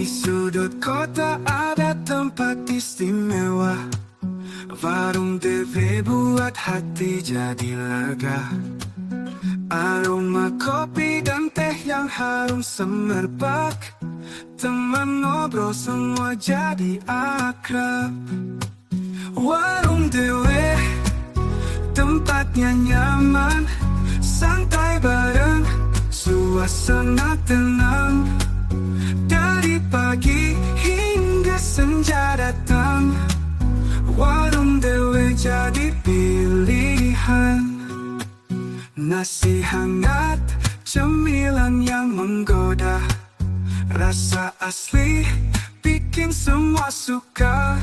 Di sudut kota ada tempat istimewa, warung DW buat hati jadi lega. Aroma kopi dan teh yang harum semerbak, teman ngobrol semua jadi akrab. Warung DW, tempatnya nyaman, santai bareng, suasana tenang. Dari pagi hingga senja datang, warung DW jadi pilihan. Nasi hangat, cemilan yang menggoda, rasa asli bikin semua suka.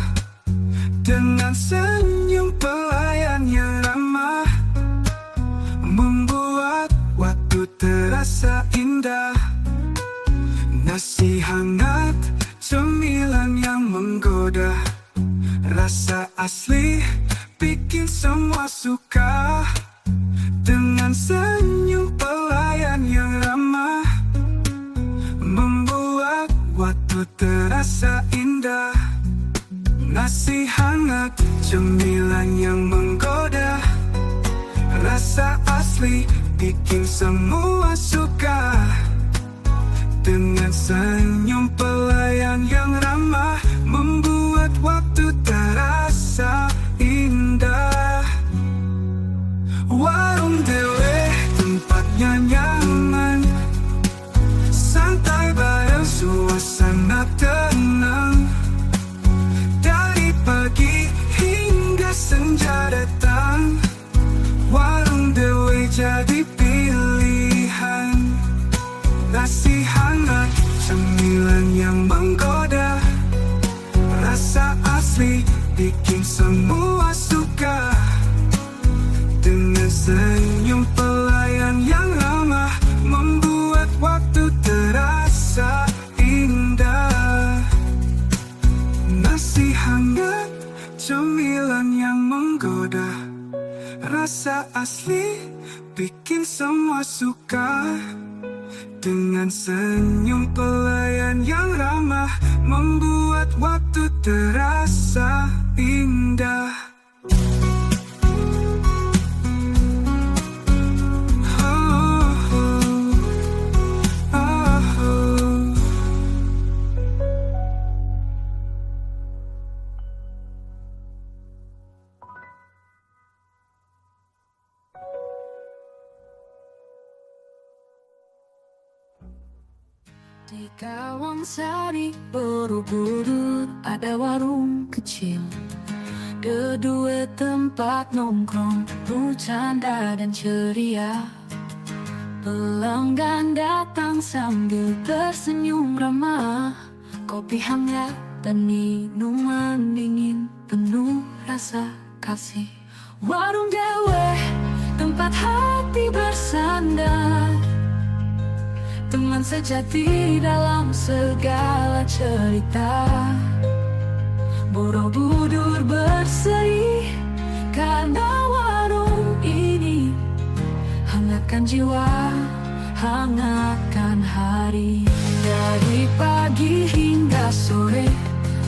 Dengan senyum pelayan yang ramah, membuat waktu terasa indah. Nasi hangat, cemilan yang menggoda, rasa asli bikin semua suka. Dengan senyum pelayan yang ramah, membuat waktu terasa indah. Nasi hangat, cemilan yang menggoda, rasa asli bikin semua suka. Dengan senyum pelayan yang ramah, membuat waktu terasa indah. Warung DW, tempatnya nyaman, santai bareng, suasana tenang. Dari pagi hingga senja datang, warung DW jadi pilihan. Nasi hangat, cemilan yang menggoda, rasa asli bikin semua suka. Dengan senyum pelayan yang ramah, membuat waktu terasa indah. Nasi hangat, cemilan yang menggoda, rasa asli bikin semua suka. Dengan senyum pelayan yang ramah, membuat waktu terasa indah. Di Kawangsari Borobudur ada warung kecil, kedua tempat nongkrong, bercanda dan ceria. Pelanggan datang sambil tersenyum ramah, kopi hangat dan minuman dingin penuh rasa kasih. Warung DW, tempat hati bersandar, teman sejati dalam segala cerita. Borobudur berseri karena warung ini hangatkan jiwa, hangatkan hari. Dari pagi hingga sore,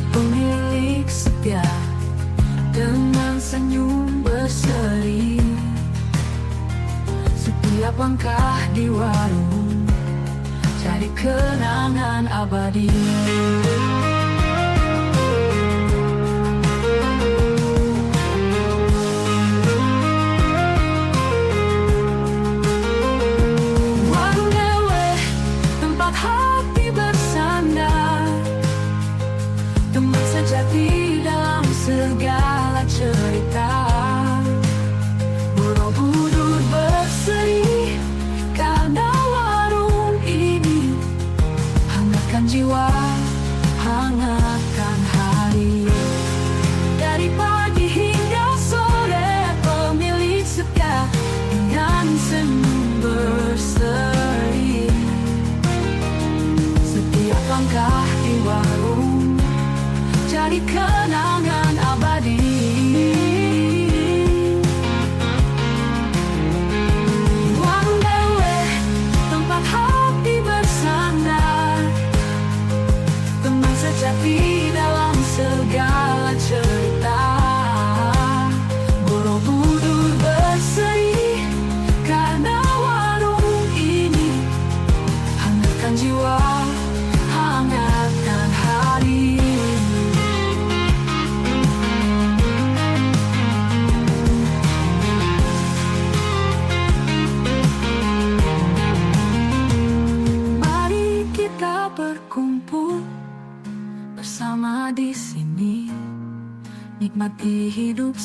pemilik setia dengan senyum berseri. Setiap langkah di warung jadi kenangan abadi. Warung DW, tempat hati bersandar, teman sejati dalam segala cerita. Borobudur berseri karena jiwa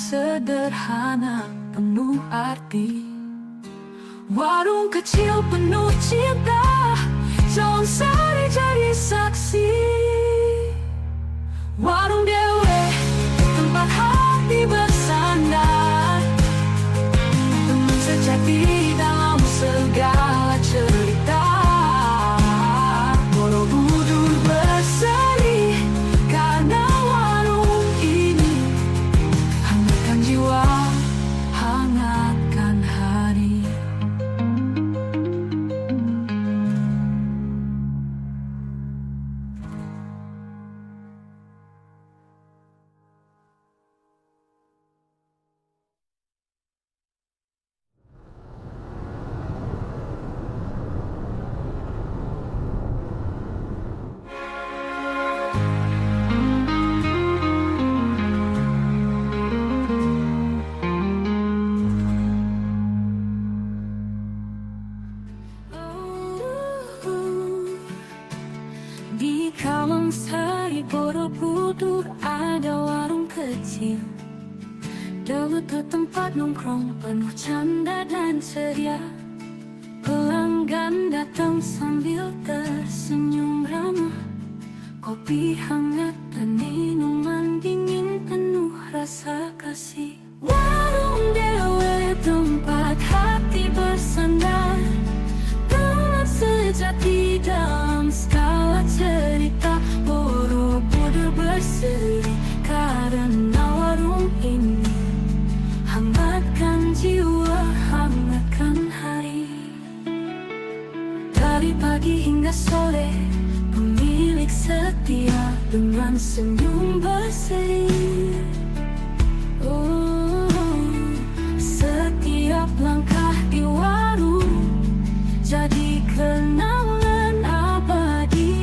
sederhana penuh arti. Warung kecil penuh cinta, John Sari jadi saksi. Warung Dewe, tempat hati bersandar, teman sejati dalam segala cerita. Borobudur berseri karena warung ini hangatkan jiwa, hangatkan hari. Di Kalang Sari Borobudur ada warung kecil, dulu tuh tempat nongkrong penuh canda dan ceria. Pelanggan datang sambil tersenyum ramah, kopi hangat dan minuman dingin penuh rasa kasih. Warung Dewe tempat hati bersandar, teman sejati dalam skala cerita. Borobudur berseri karena warung ini hangatkan jiwa, hangatkan hari. Dari pagi hingga sore, pemilik setia dengan senyum berseri. Setiap langkah di warung jadi kenangan abadi.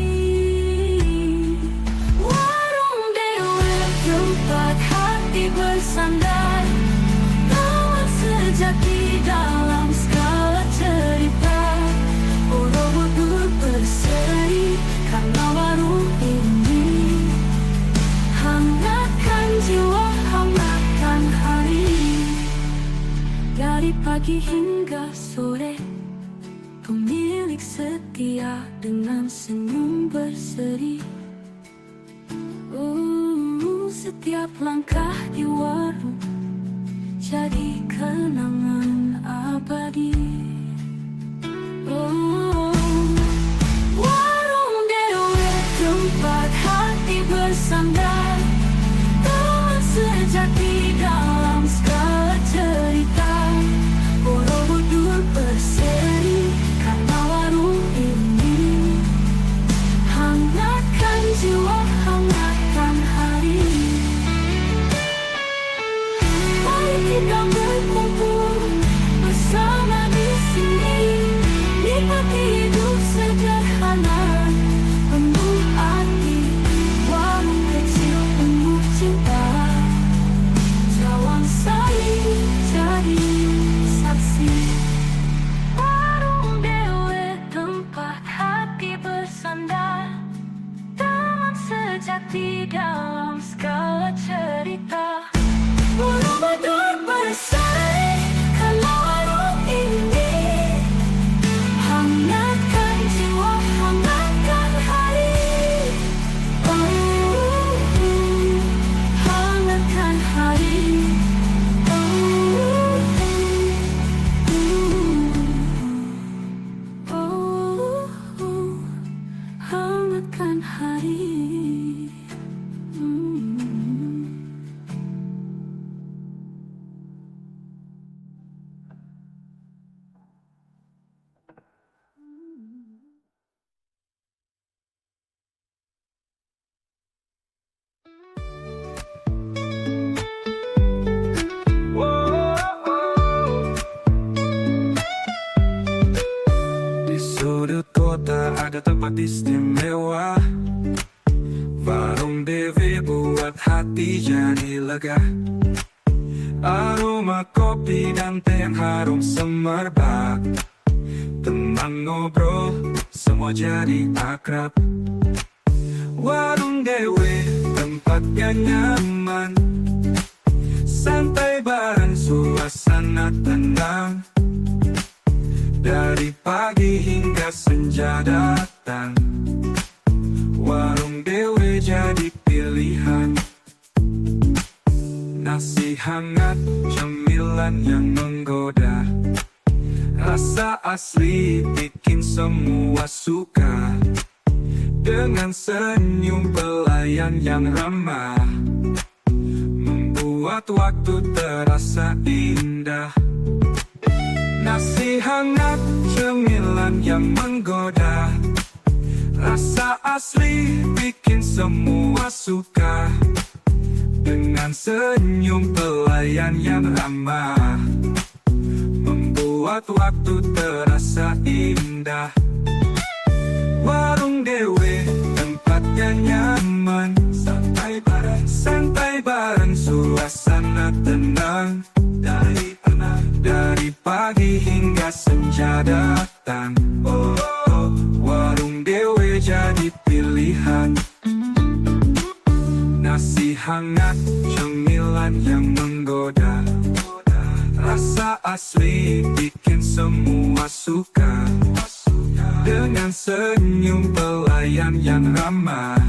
Warung Dewe tempat hati bersandar, teman sejati dalam skala cerita. Borobudur berseri karena warung ini hangatkan jiwa, hangatkan hari. Dari pagi hingga sore, pemilik setia dengan senyum berseri. Setiap langkah di warung jadi kenangan abadi. Warung Dewe tempat hati bersandar, teman sejati dalam skala cerita. Borobudur berseri karena warung ini hangatkan jiwa, hangatkan hari. Mari kita berkumpul bersama di sini, nikmati hidup sederhana penuh arti. Warung kecil penuh cinta, Jawang saling jadi saksi. Warung Dewe tempat hati bersandar, teman sejati dalam skala cerita. Borobudur berseri karena warung ini hangatkan jiwa, hangatkan hari. Hangatkan hari. Hangatkan hari. Di sudut kota ada tempat istimewa, warung Dewi buat hati jadi lega. Aroma kopi dan teh yang harum semerbak, teman ngobrol semua jadi akrab. Warung Dewi tempatnya nyaman, santai bareng suasana tenang. Dari pagi hingga senja datang, warung Dewe jadi pilihan. Nasi hangat, cemilan yang menggoda, rasa asli bikin semua suka. Dengan senyum pelayan yang ramah, membuat waktu terasa indah. Nasi hangat, cemilan yang menggoda, rasa asli bikin semua suka. Dengan senyum pelayan yang ramah, membuat waktu terasa indah. Warung Dewe, tempatnya nyaman, santai bareng suasana tenang. Dari pagi hingga senja datang, warung Dewe jadi pilihan. Nasi hangat, cemilan yang menggoda, rasa asli bikin semua suka. Dengan senyum pelayan yang ramah,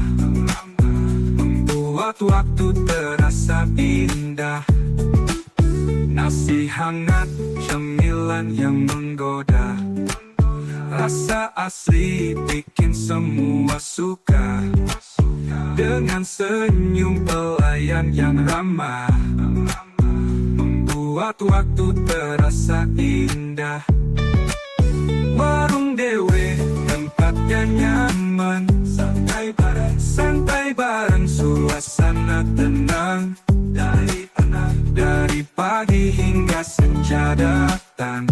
membuat waktu terasa indah. Nasi hangat, cemilan yang menggoda, rasa asli bikin semua suka. Dengan senyum pelayan yang ramah, membuat waktu terasa indah. Warung Dewe, tempatnya nyaman, santai bareng suasana tenang. Dari pagi hingga senja datang,